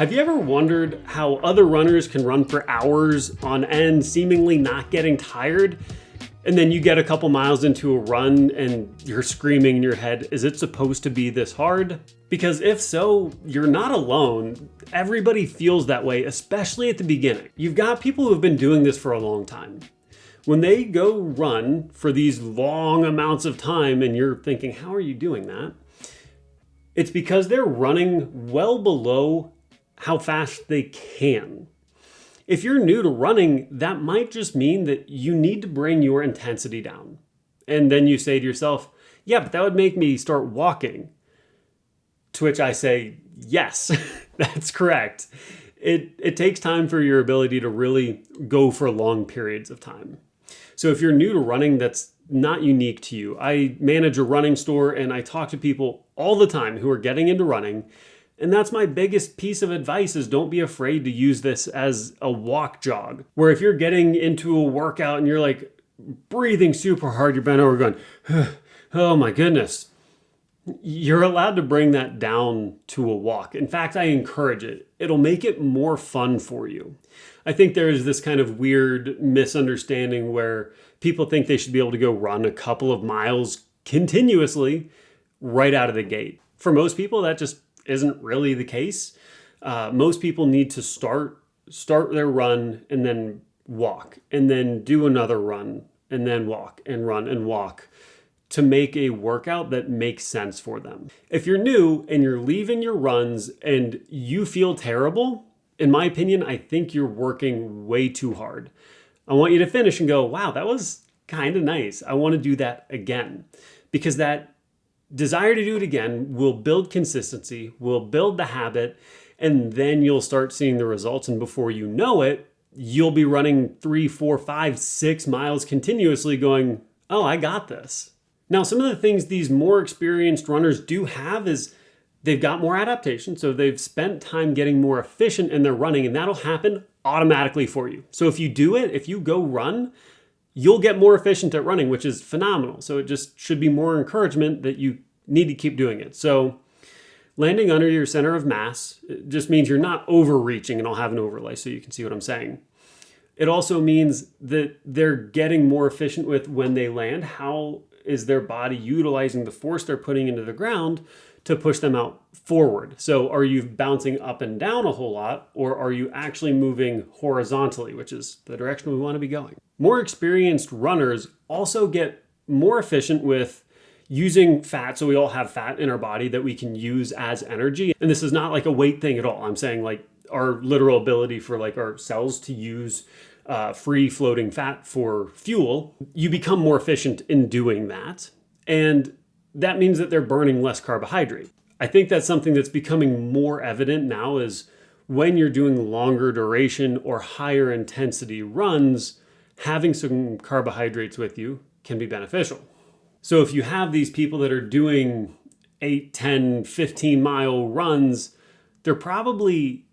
Have you ever wondered how other runners can run for hours on end, seemingly not getting tired? And then you get a couple miles into a run and you're screaming in your head, is it supposed to be this hard? Because if so, you're not alone. Everybody feels that way, especially at the beginning. You've got people who have been doing this for a long time. When they go run for these long amounts of time and you're thinking, how are you doing that? It's because they're running well below how fast they can. If you're new to running, that might just mean that you need to bring your intensity down. And then you say to yourself, yeah, but that would make me start walking. To which I say, yes, that's correct. It takes time for your ability to really go for long periods of time. So if you're new to running, that's not unique to you. I manage a running store and I talk to people all the time who are getting into running. And that's my biggest piece of advice is don't be afraid to use this as a walk jog. Where if you're getting into a workout and you're like breathing super hard, you're bent over going, oh my goodness. You're allowed to bring that down to a walk. In fact, I encourage it. It'll make it more fun for you. I think there's this kind of weird misunderstanding where people think they should be able to go run a couple of miles continuously right out of the gate. For most people, that just isn't really the case. Most people need to start their run and then walk and then do another run and then walk and run and walk to make a workout that makes sense for them. If you're new and you're leaving your runs and you feel terrible, in my opinion, I think you're working way too hard. I want you to finish and go, wow, that was kind of nice. I want to do that again. Because that desire to do it again will build consistency, will build the habit, and then you'll start seeing the results. And before you know it, you'll be running 3, 4, 5, 6 miles continuously going, oh, I got this. Now, some of the things these more experienced runners do have is they've got more adaptation. So they've spent time getting more efficient in their running, and that'll happen automatically for you. So if you do it, if you go run, you'll get more efficient at running, which is phenomenal. So it just should be more encouragement that you need to keep doing it. So landing under your center of mass just means you're not overreaching, and I'll have an overlay so you can see what I'm saying. It also means that they're getting more efficient with when they land. How is their body utilizing the force they're putting into the ground to push them out forward? So are you bouncing up and down a whole lot, or are you actually moving horizontally, which is the direction we want to be going? More experienced runners also get more efficient with using fat. So we all have fat in our body that we can use as energy. And this is not like a weight thing at all. I'm saying like our literal ability for like our cells to use free floating fat for fuel. You become more efficient in doing that. And that means that they're burning less carbohydrate. I think that's something that's becoming more evident now is when you're doing longer duration or higher intensity runs, having some carbohydrates with you can be beneficial. So if you have these people that are doing 8, 10, 15 mile runs, they're probably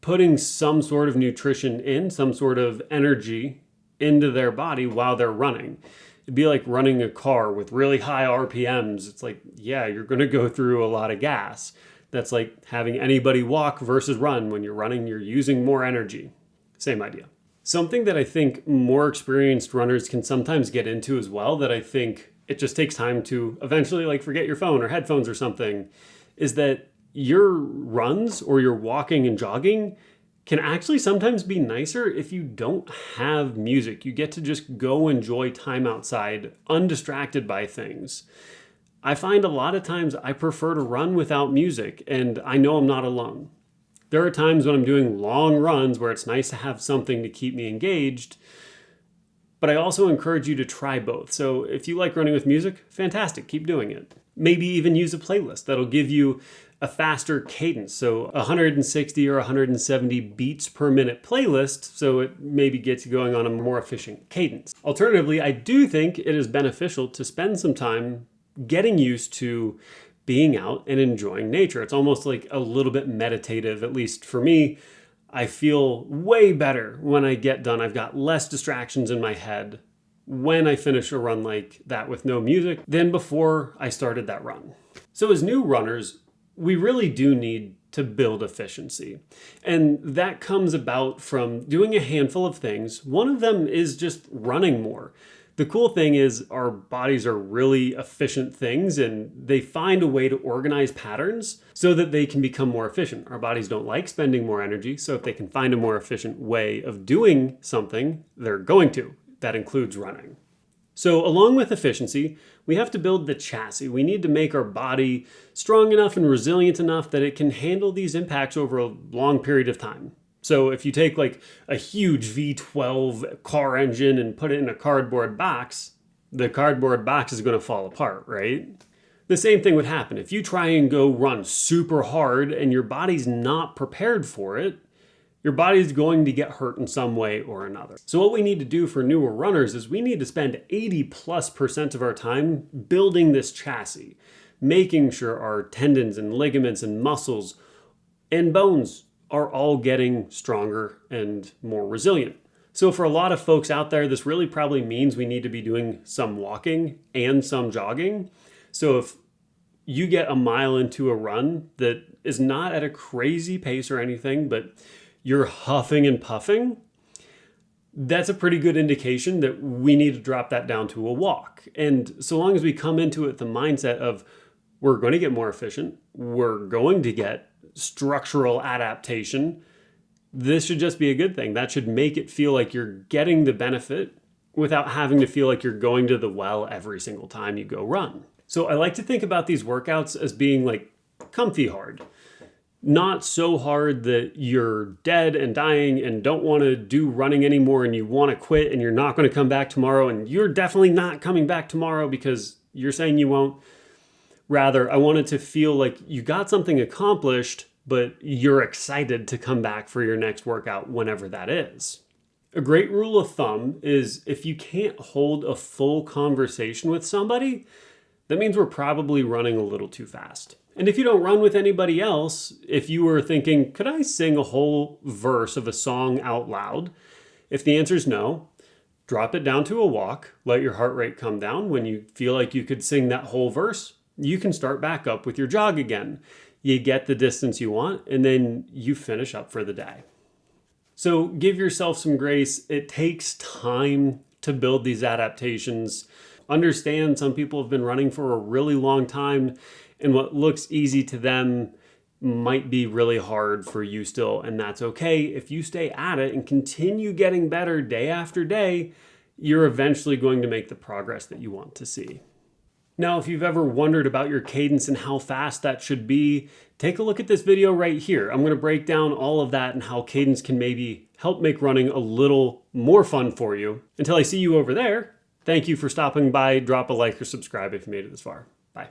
putting some sort of nutrition in, some sort of energy into their body while they're running. It'd be like running a car with really high RPMs. It's like, yeah, you're going to go through a lot of gas. That's like having anybody walk versus run. When you're running, you're using more energy. Same idea. Something that I think more experienced runners can sometimes get into as well, that I think it just takes time to eventually like forget your phone or headphones or something, is that your runs or your walking and jogging can actually sometimes be nicer if you don't have music. You get to just go enjoy time outside, undistracted by things. I find a lot of times I prefer to run without music, and I know I'm not alone. There are times when I'm doing long runs where it's nice to have something to keep me engaged, but I also encourage you to try both. So if you like running with music, fantastic, keep doing it. Maybe even use a playlist that'll give you a faster cadence. So 160 or 170 beats per minute playlist, so it maybe gets you going on a more efficient cadence. Alternatively, I do think it is beneficial to spend some time getting used to being out and enjoying nature. It's almost like a little bit meditative, at least for me. I feel way better when I get done. I've got less distractions in my head when I finish a run like that with no music than before I started that run. So as new runners, we really do need to build efficiency. And that comes about from doing a handful of things. One of them is just running more. The cool thing is our bodies are really efficient things, and they find a way to organize patterns so that they can become more efficient. Our bodies don't like spending more energy, so if they can find a more efficient way of doing something, they're going to. That includes running. So along with efficiency, we have to build the chassis. We need to make our body strong enough and resilient enough that it can handle these impacts over a long period of time. So if you take like a huge V12 car engine and put it in a cardboard box, the cardboard box is going to fall apart, right? The same thing would happen. If you try and go run super hard and your body's not prepared for it, your body's going to get hurt in some way or another. So what we need to do for newer runners is we need to spend 80+% of our time building this chassis, making sure our tendons and ligaments and muscles and bones are all getting stronger and more resilient. So for a lot of folks out there, this really probably means we need to be doing some walking and some jogging. So if you get a mile into a run that is not at a crazy pace or anything, but you're huffing and puffing, that's a pretty good indication that we need to drop that down to a walk. And so long as we come into it with the mindset of we're going to get more efficient, we're going to get structural adaptation, this should just be a good thing. That should make it feel like you're getting the benefit without having to feel like you're going to the well every single time you go run. So I like to think about these workouts as being like comfy hard. Not so hard that you're dead and dying and don't want to do running anymore and you want to quit and you're not going to come back tomorrow and you're definitely not coming back tomorrow because you're saying you won't. Rather, I want it to feel like you got something accomplished, but you're excited to come back for your next workout whenever that is. A great rule of thumb is if you can't hold a full conversation with somebody, that means we're probably running a little too fast. And if you don't run with anybody else, if you were thinking, could I sing a whole verse of a song out loud? If the answer is no, drop it down to a walk, let your heart rate come down. When you feel like you could sing that whole verse, you can start back up with your jog again. You get the distance you want, and then you finish up for the day. So give yourself some grace. It takes time to build these adaptations. Understand some people have been running for a really long time, and what looks easy to them might be really hard for you still, and that's okay. If you stay at it and continue getting better day after day, you're eventually going to make the progress that you want to see. Now, if you've ever wondered about your cadence and how fast that should be, take a look at this video right here. I'm going to break down all of that and how cadence can maybe help make running a little more fun for you. Until I see you over there, thank you for stopping by. Drop a like or subscribe if you made it this far. Bye.